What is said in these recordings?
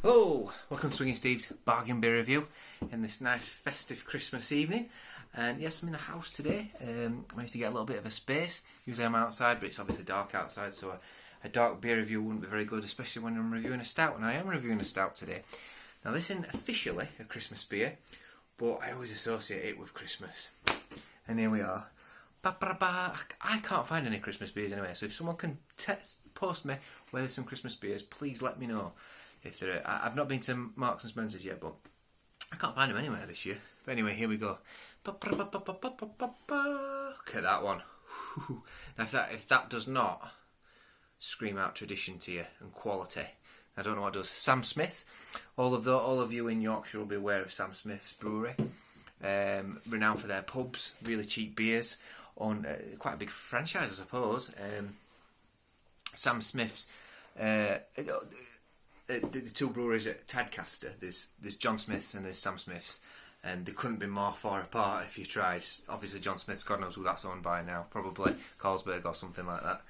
Hello, welcome to Swinging Steve's Bargain Beer Review in this nice festive Christmas evening. And yes, I'm in the house today. I managed to get a little bit of a space. Usually I'm outside, but it's obviously dark outside, so a dark beer review wouldn't be very good, especially when I'm reviewing a stout. And I am reviewing a stout today. Now this isn't officially a Christmas beer, but I always associate it with Christmas. And here we are. I can't find any Christmas beers anyway, so if someone can post me where there's some Christmas beers, please let me know. If there are. I've not been to Marks and Spencer's yet, but I can't find them anywhere this year. But anyway, here we go. Look at that one. Now, if that does not scream out tradition to you and quality, I don't know what does. Sam Smith. All of you in Yorkshire will be aware of Sam Smith's brewery, renowned for their pubs, really cheap beers, on quite a big franchise, I suppose. Sam Smith's. The two breweries at Tadcaster, there's John Smith's and there's Sam Smith's, and they couldn't be more far apart if you tried. Obviously John Smith's, God knows who that's owned by now, probably Carlsberg or something like that.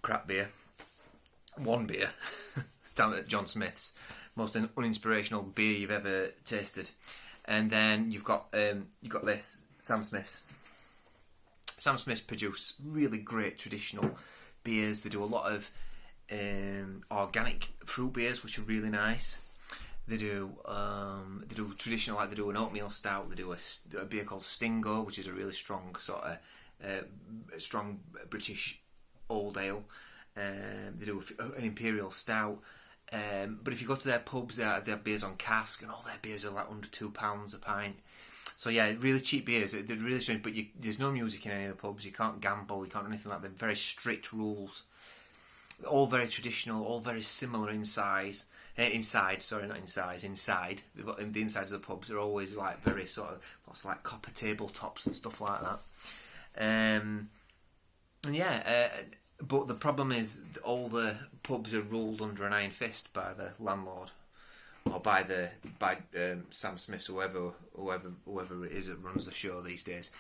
Crap beer. One beer. Stand at John Smith's. Most uninspirational beer you've ever tasted. And then you've got this, Sam Smith's. Sam Smith's produce really great traditional beers. They do a lot of organic fruit beers, which are really nice. They do traditional, like they do an oatmeal stout. They do a beer called Stingo, which is a really strong sort of strong British old ale. They do an imperial stout. But if you go to their pubs, they have beers on cask, and all their beers are like under £2 a pint. So yeah, really cheap beers. They're really strange, but there's no music in any of the pubs. You can't gamble. You can't do anything like that. Very strict rules. All very traditional, all very similar in size. Inside. The insides of the pubs are always like very sort of lots of like copper tabletops and stuff like that. But the problem is all the pubs are ruled under an iron fist by the landlord, or by Sam Smiths, whoever it is that runs the show these days.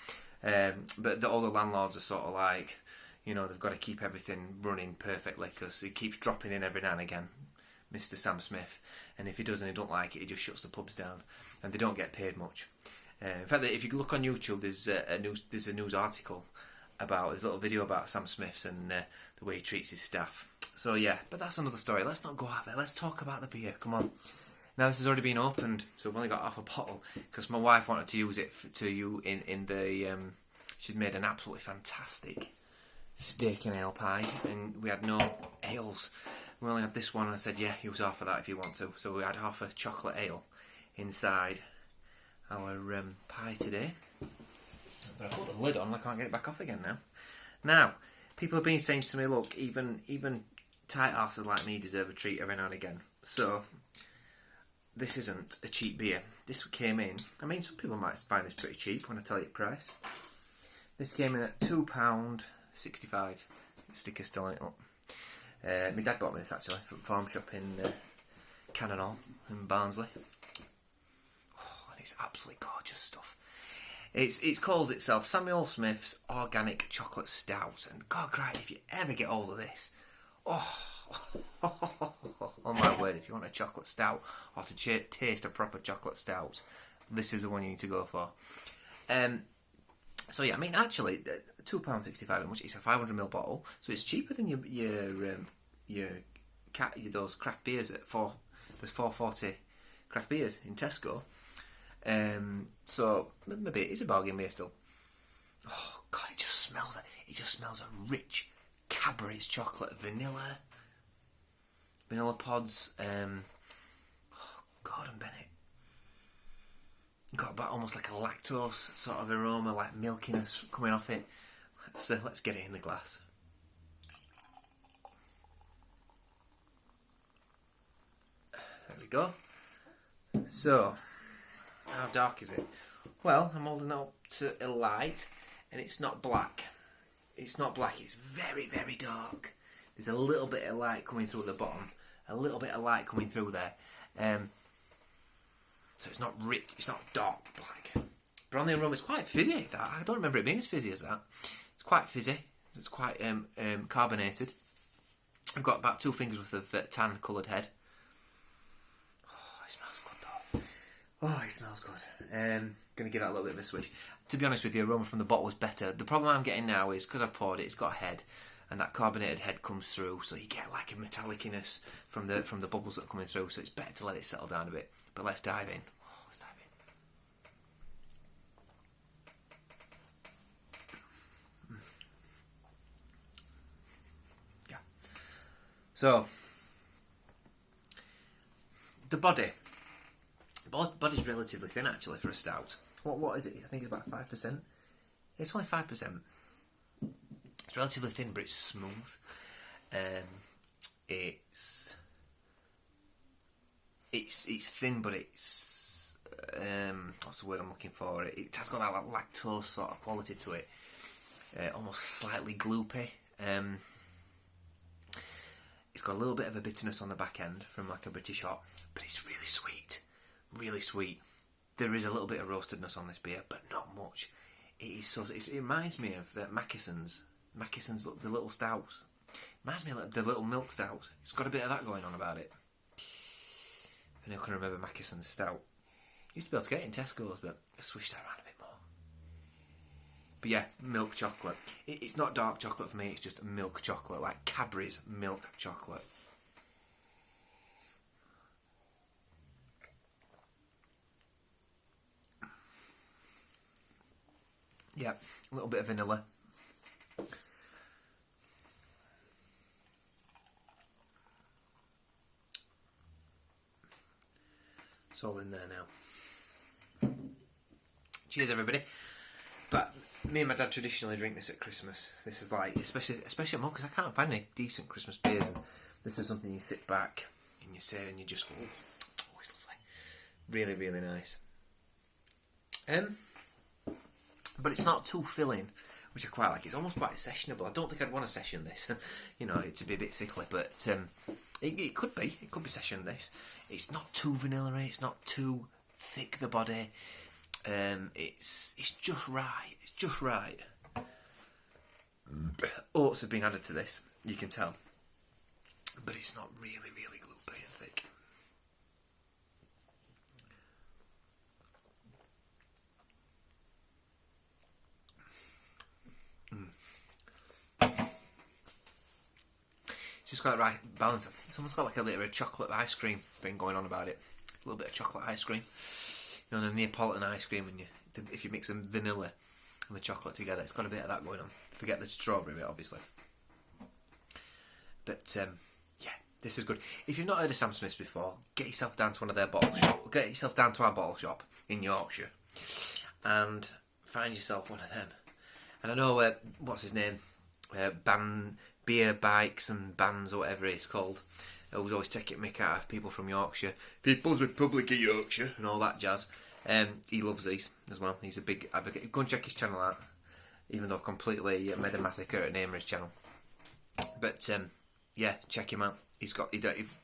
But all the landlords are sort of like, you know, they've got to keep everything running perfectly because he keeps dropping in every now and again, Mr. Sam Smith. And if he does and he don't like it, he just shuts the pubs down, and they don't get paid much. In fact, if you look on YouTube, there's a news article there's a little video about Sam Smith's and the way he treats his staff. So yeah, but that's another story. Let's not go out there. Let's talk about the beer. Come on. Now this has already been opened, so I've only got half a bottle because my wife wanted to use it in the. She'd made an absolutely fantastic steak and ale pie, and we had no ales. We only had this one, and I said, yeah, use half of that if you want to. So we had half a chocolate ale inside our pie today. But I put the lid on, I can't get it back off again now. Now, people have been saying to me, look, even tight asses like me deserve a treat every now and again. So this isn't a cheap beer. This came in, I mean, some people might find this pretty cheap when I tell you the price. This came in at £2.65. The sticker's still on it. Look. My dad bought me this actually from Farm Shop in Cannon in Barnsley. Oh, and it's absolutely gorgeous stuff. It calls itself Samuel Smith's Organic Chocolate Stout, and God, right, if you ever get hold of this, oh my word, if you want a chocolate stout or to taste a proper chocolate stout, this is the one you need to go for. So yeah, I mean, actually, £2.65, which is a 500ml bottle, so it's cheaper than those craft beers at there's 4.40 craft beers in Tesco. So maybe it is a bargain beer still. Oh God, it just smells of rich Cadbury's chocolate, vanilla pods. Oh God, and Bennett. Got about almost like a lactose sort of aroma, like milkiness coming off it. Let's get it in the glass. There we go. So, how dark is it? Well, I'm holding it up to a light, and it's not black. It's not black. It's very, very dark. There's a little bit of light coming through the bottom. A little bit of light coming through there. So it's not rich, it's not dark black. But on the aroma, it's quite fizzy. I don't remember it being as fizzy as that. It's quite fizzy. It's quite carbonated. I've got about 2 fingers worth of tan coloured head. Oh, it smells good. Gonna give that a little bit of a swish. To be honest with you, the aroma from the bottle was better. The problem I'm getting now is because I've poured it, it's got a head, and that carbonated head comes through, so you get like a metallicness from the bubbles that are coming through. So it's better to let it settle down a bit. But let's dive in. Oh, let's dive in. Yeah. So the body's relatively thin actually for a stout. What is it? I think it's about 5%. It's only 5%. It's relatively thin, but it's smooth. It's thin, but it's what's the word I'm looking for? It has got that like lactose sort of quality to it, almost slightly gloopy. It's got a little bit of a bitterness on the back end from like a British hop, but it's really sweet, really sweet. There is a little bit of roastedness on this beer, but not much. It reminds me of Mackeson's, the little stouts. It reminds me of the little milk stouts. It's got a bit of that going on about it. I know I can remember Mackeson's stout. Used to be able to get it in Tesco's, but I switched that around a bit more. But yeah, milk chocolate. It's not dark chocolate for me, it's just milk chocolate, like Cadbury's milk chocolate. Yeah, a little bit of vanilla. It's all in there now. Cheers, everybody. But me and my dad traditionally drink this at Christmas. This is like, especially at mum, because I can't find any decent Christmas beers. And this is something you sit back and you say and you just go, oh, it's lovely. Really, really nice. But it's not too filling, which I quite like. It's almost quite sessionable. I don't think I'd want to session this, you know, it to be a bit sickly, but it could be. It could be sessioned this. It's not too vanilla-y. It's not too thick, the body. It's just right. It's just right. Oats have been added to this, you can tell, but it's not really, really gloopy and thick. It's just got the right balance. It's almost got like a little bit of chocolate ice cream thing going on about it. A little bit of chocolate ice cream. You know, the Neapolitan ice cream, and if you mix some vanilla and the chocolate together, it's got a bit of that going on. Forget the strawberry bit, obviously. But yeah, this is good. If you've not heard of Sam Smith's before, get yourself down to one of their bottle shops. Get yourself down to our bottle shop in Yorkshire, and find yourself one of them. And I know what's his name, Beer Bikes and Bands or whatever it's called. I was always taking mick out of people from Yorkshire, People's Republic of Yorkshire, and all that jazz. He loves these as well. He's a big advocate. Go and check his channel out, even though I've completely made a massacre at naming his channel. But yeah, check him out. He's got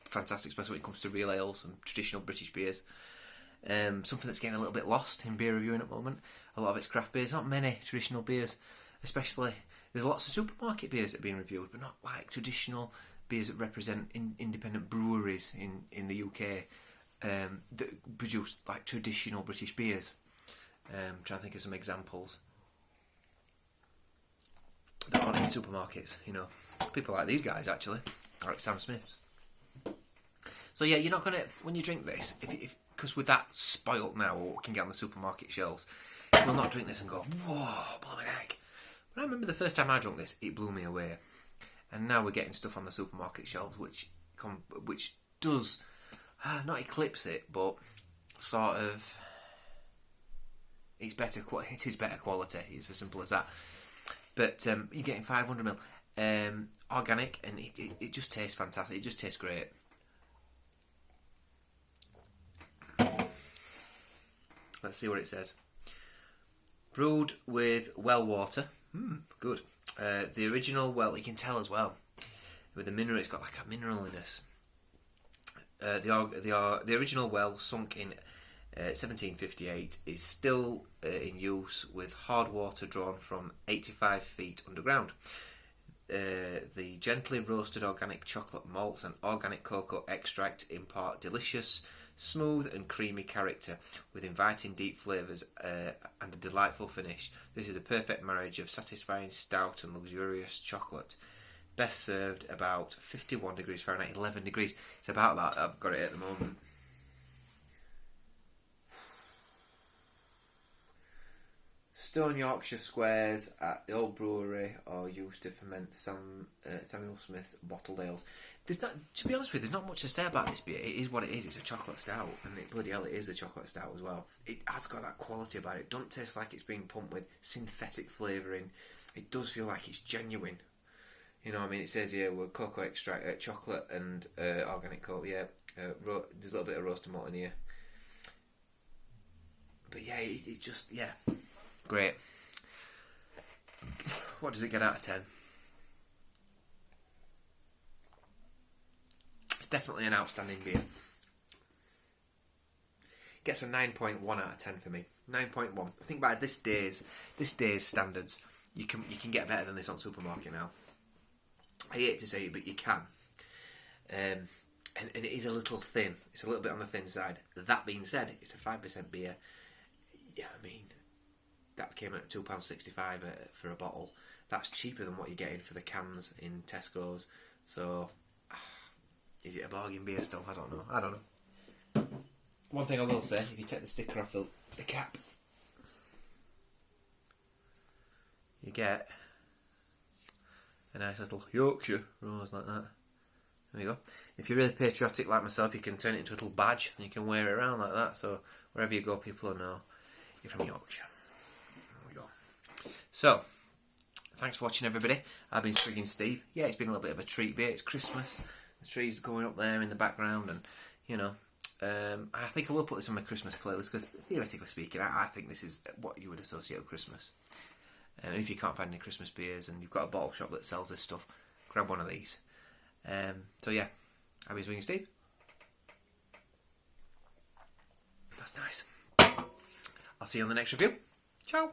fantastic, especially when it comes to real ales and traditional British beers. Something that's getting a little bit lost in beer reviewing at the moment. A lot of it's craft beers. Not many traditional beers, especially. There's lots of supermarket beers that are being reviewed, but not like traditional beers that represent independent breweries in the UK that produce like traditional British beers. Trying to think of some examples that aren't in supermarkets. You know, people like these guys actually, like Sam Smith's. So yeah, you're not gonna, when you drink this, because with that spoilt now, or what can get on the supermarket shelves, you'll not drink this and go, whoa, blooming heck. But I remember the first time I drank this, it blew me away. And now we're getting stuff on the supermarket shelves which does not eclipse it, but sort of it is better quality. It's as simple as that. But you're getting 500ml organic, and it just tastes fantastic. It just tastes great. Let's see what it says. Brewed with well water. Good. The original well, you can tell as well. With the mineral, it's got like a mineraliness. The original well, sunk in 1758, is still in use with hard water drawn from 85 feet underground. the gently roasted organic chocolate malts and organic cocoa extract impart delicious, smooth and creamy character with inviting deep flavours and a delightful finish. This is a perfect marriage of satisfying stout and luxurious chocolate. Best served about 51 degrees Fahrenheit, 11 degrees. It's about that. I've got it at the moment. Stone Yorkshire squares at the old brewery are used to ferment Samuel Smith's bottled ales. There's not, to be honest with you, there's not much to say about this beer. It is what it is. It's a chocolate stout, and bloody hell, it is a chocolate stout as well. It has got that quality about it. It doesn't taste like it's been pumped with synthetic flavouring. It does feel like it's genuine. You know what I mean? It says here, with cocoa extract, chocolate and organic cocoa. Yeah, there's a little bit of roasted malt in here. But yeah, it just, yeah. Great. What does it get out of 10? It's definitely an outstanding beer. It gets a 9.1 out of 10 for me. 9.1. I think by this day's standards, you can get better than this on Supermarket now. I hate to say it, but you can. And it is a little thin. It's a little bit on the thin side. That being said, it's a 5% beer. Yeah, I mean, that came at £2.65 for a bottle. That's cheaper than what you're getting for the cans in Tesco's. So, is it a bargain beer still? I don't know. One thing I will say, if you take the sticker off the cap, you get a nice little Yorkshire rose like that. There you go. If you're really patriotic like myself, you can turn it into a little badge and you can wear it around like that. So wherever you go, people will know you're from Yorkshire. There we go. So, thanks for watching, everybody. I've been Swigging Steve. Yeah, it's been a little bit of a treat beer. It's Christmas. The trees going up there in the background, and you know, I think I will put this on my Christmas playlist because, theoretically speaking, I think this is what you would associate with Christmas. And if you can't find any Christmas beers and you've got a bottle shop that sells this stuff, grab one of these. So yeah, I've been Swigging Steve. That's nice. I'll see you on the next review. Ciao.